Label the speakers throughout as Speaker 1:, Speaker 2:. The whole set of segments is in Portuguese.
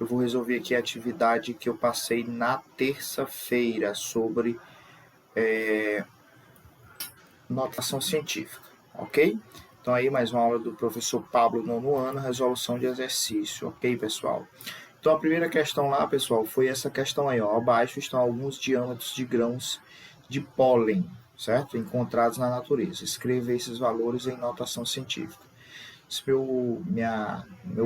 Speaker 1: eu vou resolver aqui a atividade que eu passei na terça-feira sobre notação científica, ok? Então aí mais uma aula do professor Pablo, nono ano, resolução de exercício, ok, pessoal? Então a primeira questão lá, pessoal, foi essa questão aí, ó. Abaixo estão alguns diâmetros de grãos de pólen, certo? Encontrados na natureza. Escreva esses valores em notação científica. Se meu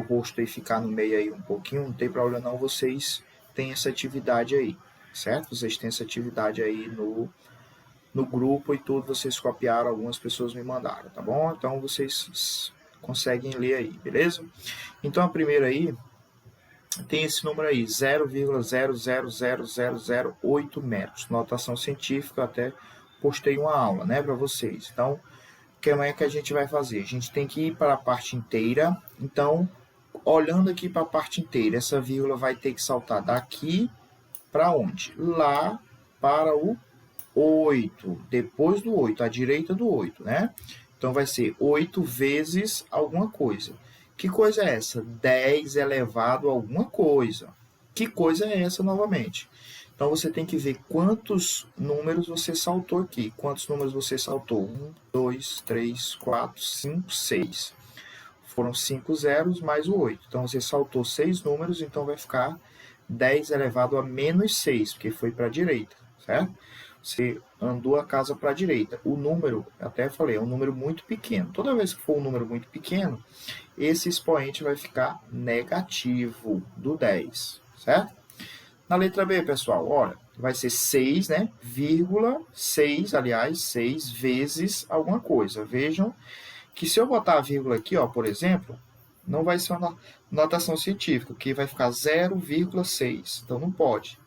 Speaker 1: rosto aí ficar no meio aí um pouquinho, não tem problema não, vocês têm essa atividade aí, certo? Vocês têm essa atividade aí no grupo e tudo, vocês copiaram, algumas pessoas me mandaram, tá bom? Então vocês conseguem ler aí, beleza? Então a primeira aí tem esse número aí, 0,000008 metros. Notação científica, eu até postei uma aula, né, para vocês. Então, como é que a gente vai fazer? A gente tem que ir para a parte inteira. Então, olhando aqui para a parte inteira, essa vírgula vai ter que saltar daqui para onde? Lá para o 8, depois do 8, à direita do 8, né? Então, vai ser 8 vezes alguma coisa. Que coisa é essa? 10 elevado a alguma coisa. Que coisa é essa novamente? Então, você tem que ver quantos números você saltou aqui. Quantos números você saltou? 1, 2, 3, 4, 5, 6. Foram 5 zeros mais o 8. Então, você saltou 6 números, então vai ficar 10 elevado a menos 6, porque foi para a direita, certo? Você andou a casa para a direita. O número, até falei, é um número muito pequeno. Toda vez que for um número muito pequeno, esse expoente vai ficar negativo do 10, certo? Na letra B, pessoal, olha, vai ser 6, né? Vírgula 6, aliás, 6 vezes alguma coisa. Vejam que se eu botar a vírgula aqui, ó, por exemplo, não vai ser uma notação científica, que vai ficar 0,6. Então, não pode.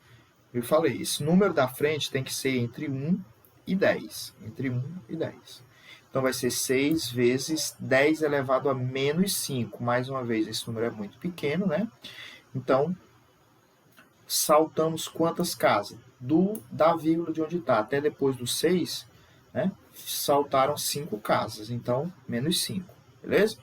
Speaker 1: Eu falei, esse número da frente tem que ser entre 1 e 10. Entre 1 e 10. Então, vai ser 6 vezes 10 elevado a menos 5. Mais uma vez, esse número é muito pequeno, né? Então, saltamos quantas casas? Da vírgula de onde está até depois do 6, né? Saltaram 5 casas. Então, menos 5. Beleza?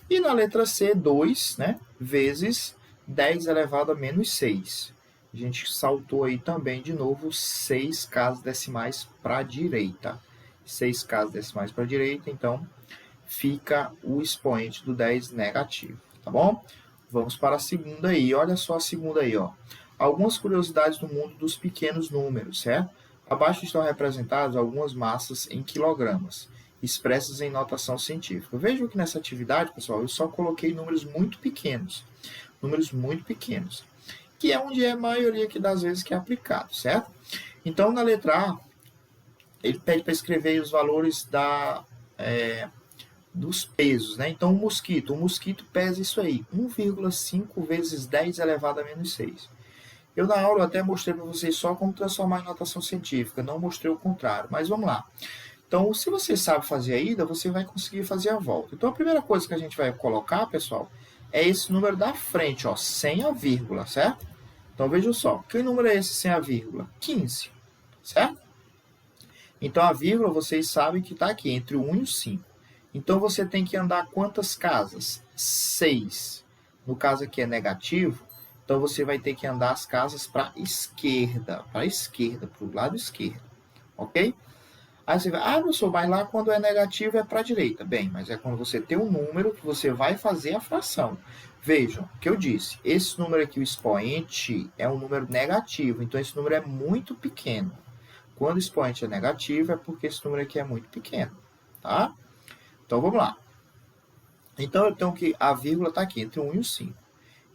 Speaker 1: E na letra C, 2, né? Vezes 10 elevado a menos 6. A gente saltou aí também, de novo, 6 casas decimais para a direita. 6 casas decimais para a direita, então fica o expoente do 10 negativo, tá bom? Vamos para a segunda aí. Olha só a segunda aí, ó. Algumas curiosidades do mundo dos pequenos números, certo? Abaixo estão representadas algumas massas em quilogramas, expressas em notação científica. Vejam que nessa atividade, pessoal, eu só coloquei números muito pequenos. Números muito pequenos. Que é onde é a maioria das vezes que é aplicado, certo? Então, na letra A, ele pede para escrever os valores dos pesos, né? Então, o mosquito pesa isso aí, 1,5 vezes 10 elevado a menos 6. Eu, na aula, até mostrei para vocês só como transformar em notação científica, não mostrei o contrário, mas vamos lá. Então, se você sabe fazer a ida, você vai conseguir fazer a volta. Então, a primeira coisa que a gente vai colocar, pessoal, é esse número da frente, ó, sem a vírgula, certo? Então, vejam só, que número é esse sem a vírgula? 15, certo? Então, a vírgula, vocês sabem que está aqui, entre o 1 e o 5. Então, você tem que andar quantas casas? 6. No caso aqui é negativo, então você vai ter que andar as casas para a esquerda, para o lado esquerdo, ok? Aí você vai, professor, mas lá quando é negativo é para a direita. Bem, mas é quando você tem um número que você vai fazer a fração. Vejam, o que eu disse, esse número aqui, o expoente, é um número negativo, então esse número é muito pequeno. Quando o expoente é negativo, é porque esse número aqui é muito pequeno, tá? Então, vamos lá. Então, eu tenho que, a vírgula está aqui, entre o 1 e o 5.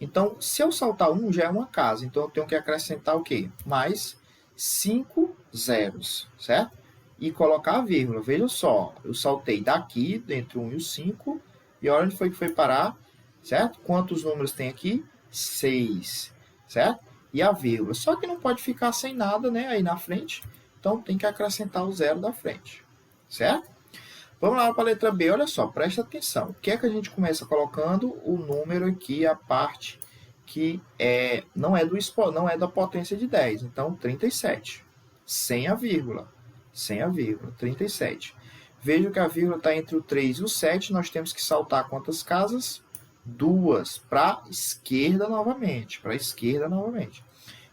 Speaker 1: Então, se eu saltar 1, já é uma casa, então eu tenho que acrescentar o quê? Mais 5 zeros, certo? E colocar a vírgula. Veja só, eu saltei daqui, entre o 1 e o 5, e olha onde foi que foi parar, certo? Quantos números tem aqui? 6, certo? E a vírgula. Só que não pode ficar sem nada, né, aí na frente, então tem que acrescentar o zero da frente, certo? Vamos lá para a letra B, olha só, presta atenção. O que é que a gente começa colocando? O número aqui, a parte que não é da potência de 10, então 37, sem a vírgula, 37. Veja que a vírgula está entre o 3 e o 7, nós temos que saltar quantas casas? 2 para a esquerda novamente,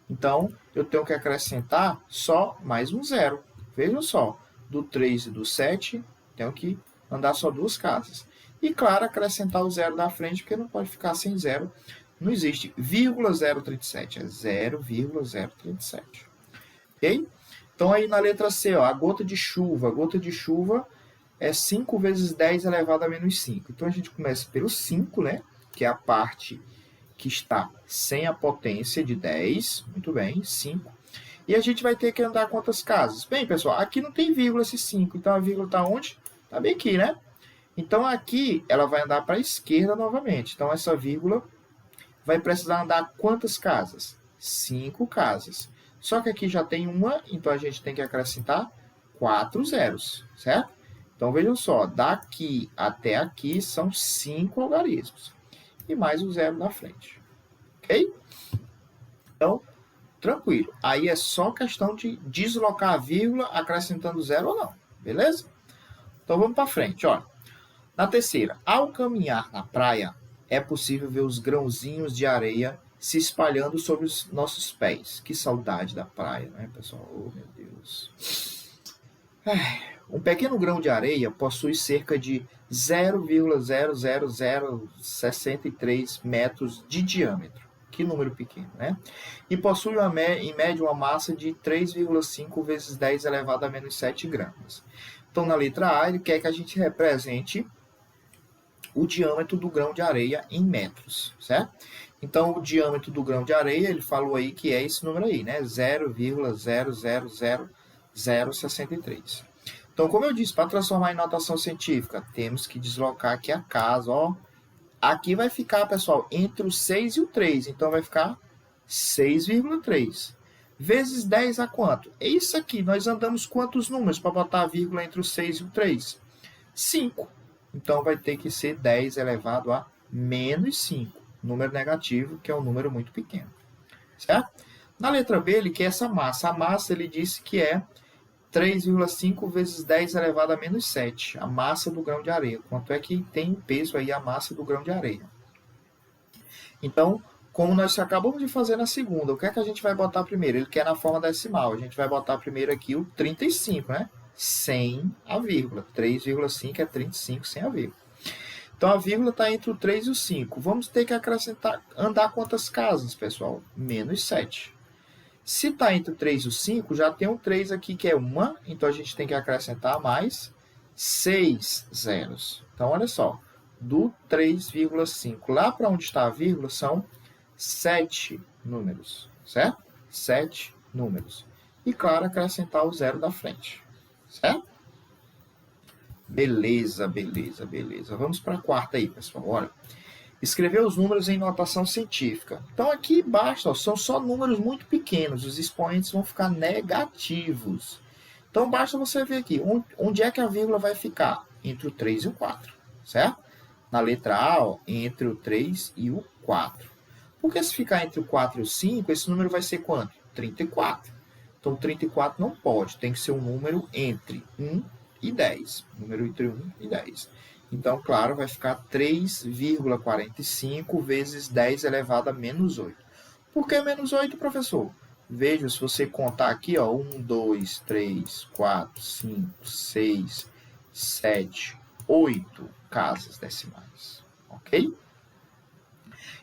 Speaker 1: Então, eu tenho que acrescentar só mais um zero. Vejam só, do 3 e do 7, tenho que andar só 2 casas. E, claro, acrescentar o zero da frente, porque não pode ficar sem zero. Não existe 0,037, é 0,037. Ok? Então, aí na letra C, ó, a gota de chuva. A gota de chuva é 5 vezes 10 elevado a menos 5. Então, a gente começa pelo 5, né? Que é a parte que está sem a potência de 10. Muito bem, 5. E a gente vai ter que andar quantas casas? Bem, pessoal, aqui não tem vírgula esse 5. Então, a vírgula está onde? Está bem aqui, né? Então, aqui ela vai andar para a esquerda novamente. Então, essa vírgula vai precisar andar quantas casas? 5 casas. Só que aqui já tem uma, então a gente tem que acrescentar 4 zeros, certo? Então, vejam só, daqui até aqui são 5 algarismos. E mais um zero na frente. Ok? Então, tranquilo. Aí é só questão de deslocar a vírgula acrescentando zero ou não. Beleza? Então, vamos para frente. Olha. Na terceira, ao caminhar na praia, é possível ver os grãozinhos de areia se espalhando sobre os nossos pés. Que saudade da praia, né, pessoal? Oh, meu Deus. Um pequeno grão de areia possui cerca de 0,00063 metros de diâmetro. Que número pequeno, né? E possui, em média, uma massa de 3,5 vezes 10 elevado a menos 7 gramas. Então, na letra A, ele quer que a gente represente o diâmetro do grão de areia em metros, certo? Então, o diâmetro do grão de areia, ele falou aí que é esse número aí, né? 0,000063. Então, como eu disse, para transformar em notação científica, temos que deslocar aqui a casa, ó. Aqui vai ficar, pessoal, entre o 6 e o 3. Então, vai ficar 6,3. Vezes 10 a quanto? É isso aqui. Nós andamos quantos números para botar a vírgula entre o 6 e o 3? 5. Então, vai ter que ser 10 elevado a menos 5. Número negativo, que é um número muito pequeno. Certo? Na letra B, ele quer essa massa. A massa, ele disse que é 3,5 vezes 10 elevado a menos 7. A massa do grão de areia. Quanto é que tem peso aí a massa do grão de areia? Então, como nós acabamos de fazer na segunda, o que é que a gente vai botar primeiro? Ele quer na forma decimal. A gente vai botar primeiro aqui o 35, né? Sem a vírgula. 3,5 é 35 sem a vírgula. Então, a vírgula está entre o 3 e o 5. Vamos ter que acrescentar, andar quantas casas, pessoal? Menos 7. Se está entre o 3 e o 5, já tem um 3 aqui que é 1. Então, a gente tem que acrescentar mais 6 zeros. Então, olha só. Do 3,5 lá para onde está a vírgula são 7 números, certo? 7 números. E, claro, acrescentar o zero da frente, certo? Beleza, beleza, beleza. Vamos para a quarta aí, pessoal. Olha, escrever os números em notação científica. Então, aqui basta, ó, são só números muito pequenos. Os expoentes vão ficar negativos. Então, basta você ver aqui. Onde é que a vírgula vai ficar? Entre o 3 e o 4, certo? Na letra A, ó, entre o 3 e o 4. Porque se ficar entre o 4 e o 5, esse número vai ser quanto? 34. Então, 34 não pode. Tem que ser um número entre 1 e 10. Número entre 1 e 10. Então, claro, vai ficar 3,45 vezes 10 elevado a menos 8. Por que menos 8, professor? Veja, se você contar aqui, ó, 1, 2, 3, 4, 5, 6, 7, 8 casas decimais. Ok?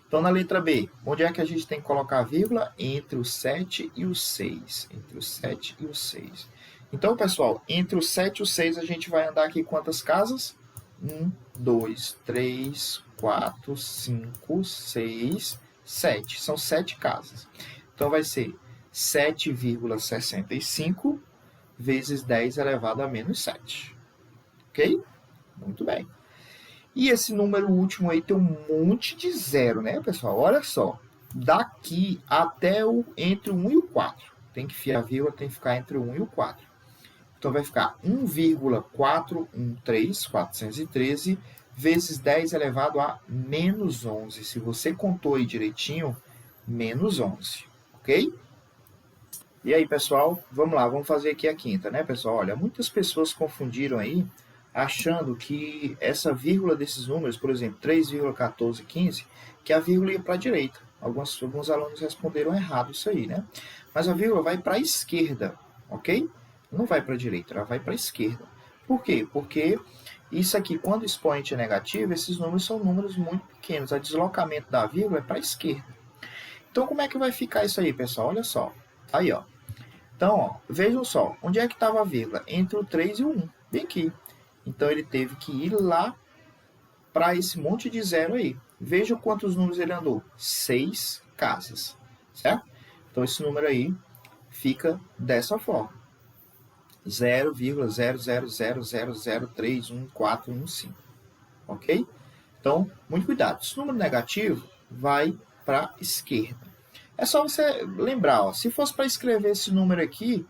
Speaker 1: Então, na letra B, onde é que a gente tem que colocar a vírgula? Entre o 7 e o 6. Entre o 7 e o 6. Então, pessoal, entre o 7 e o 6, a gente vai andar aqui quantas casas? 1, 2, 3, 4, 5, 6, 7. São 7 casas. Então, vai ser 7,65 vezes 10 elevado a menos 7. Ok? Muito bem. E esse número último aí tem um monte de zero, né, pessoal? Olha só. Daqui até entre o 1 e o 4. Tem que ficar a vírgula, tem que ficar entre o 1 e o 4. Então, vai ficar 1,413 vezes 10 elevado a menos 11. Se você contou aí direitinho, menos 11. Ok? E aí, pessoal? Vamos lá, vamos fazer aqui a quinta, né, pessoal? Olha, muitas pessoas confundiram aí achando que essa vírgula desses números, por exemplo, 3,1415, que a vírgula ia para a direita. Alguns alunos responderam errado isso aí, né? Mas a vírgula vai para a esquerda, ok? Não vai para a direita, ela vai para a esquerda. Por quê? Porque isso aqui, quando o expoente é negativo, esses números são números muito pequenos. O deslocamento da vírgula é para a esquerda. Então, como é que vai ficar isso aí, pessoal? Olha só. Aí, ó. Então, ó, vejam só. Onde é que estava a vírgula? Entre o 3 e o 1. Bem aqui. Então, ele teve que ir lá para esse monte de zero aí. Vejam quantos números ele andou. 6 casas. Certo? Então, esse número aí fica dessa forma. 0,00000314115. Ok? Então, muito cuidado. Se o número negativo, vai para a esquerda. É só você lembrar, ó, se fosse para escrever esse número aqui,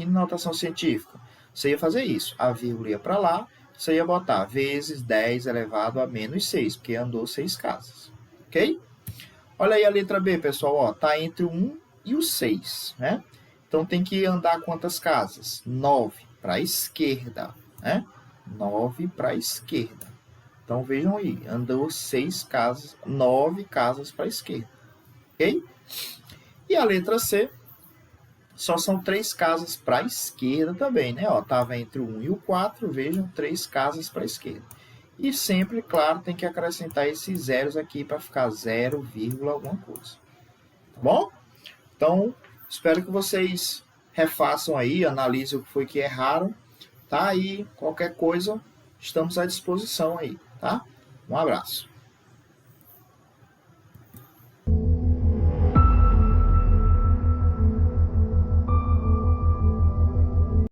Speaker 1: na notação científica, você ia fazer isso. A vírgula ia para lá, você ia botar vezes 10 elevado a menos 6, porque andou 6 casas. Ok? Olha aí a letra B, pessoal. Ó, tá entre o 1 e o 6, né? Então, tem que andar quantas casas? 9 para a esquerda, né? 9 para a esquerda. Então, vejam aí, andou 6 casas, 9 casas para a esquerda. Ok? E a letra C, só são 3 casas para a esquerda também, né? Ó, tava entre o 1 e o 4, vejam, 3 casas para a esquerda. E sempre, claro, tem que acrescentar esses zeros aqui para ficar 0, alguma coisa. Tá bom? Então, espero que vocês refaçam aí, analisem o que foi que erraram, tá? E qualquer coisa, estamos à disposição aí, tá? Um abraço.